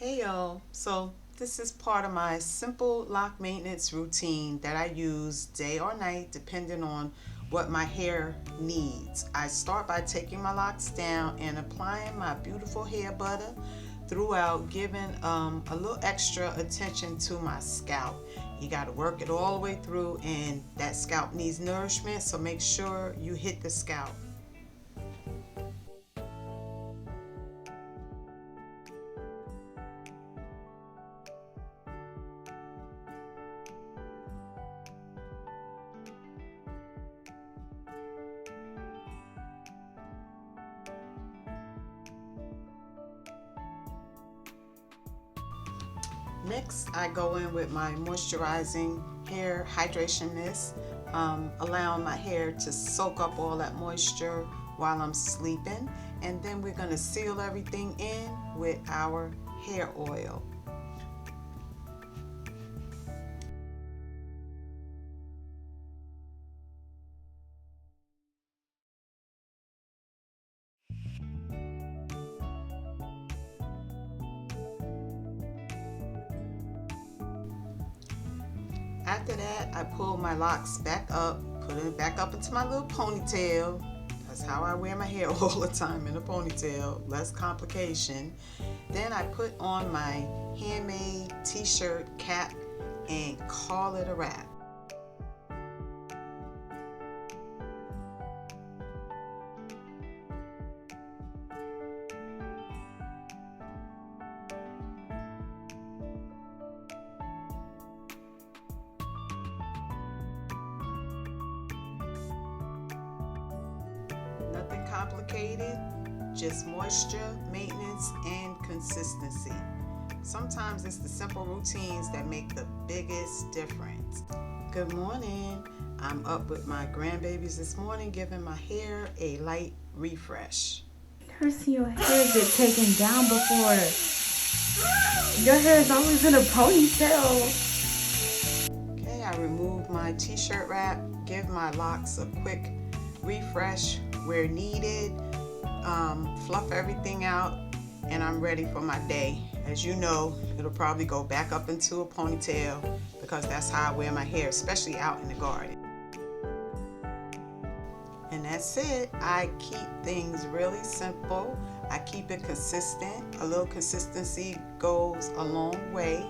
Hey y'all, so this is part of my simple lock maintenance routine that I use day or night depending on what my hair needs. I start by taking my locks down and applying my beautiful hair butter throughout, giving a little extra attention to my scalp. You got to work it all the way through, and that scalp needs nourishment, so make sure you hit the scalp. Next, I go in with my moisturizing hair hydration mist, allowing my hair to soak up all that moisture while I'm sleeping. And then we're going to seal everything in with our hair oil. After that, I pull my locks back up, put it back up into my little ponytail. That's how I wear my hair all the time, in a ponytail, less complication. Then I put on my handmade t-shirt cap and call it a wrap. Nothing complicated, just moisture, maintenance, and consistency. Sometimes it's the simple routines that make the biggest difference. Good morning. I'm up with my grandbabies this morning, giving my hair a light refresh. Never seen your hair get taken down before. Your hair is always in a ponytail. Okay, I remove my t-shirt wrap, give my locks a quick refresh where needed, fluff everything out, and I'm ready for my day. As you know, it'll probably go back up into a ponytail because that's how I wear my hair, especially out in the garden. And that's it. I keep things really simple. I keep it consistent. A little consistency goes a long way,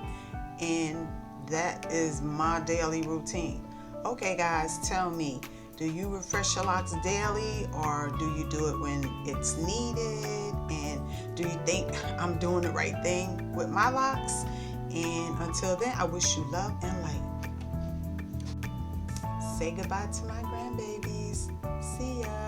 and that is my daily routine. Okay guys, tell me, do you refresh your locks daily, or do you do it when it's needed? And do you think I'm doing the right thing with my locks? And until then, I wish you love and light. Say goodbye to my grandbabies. See ya.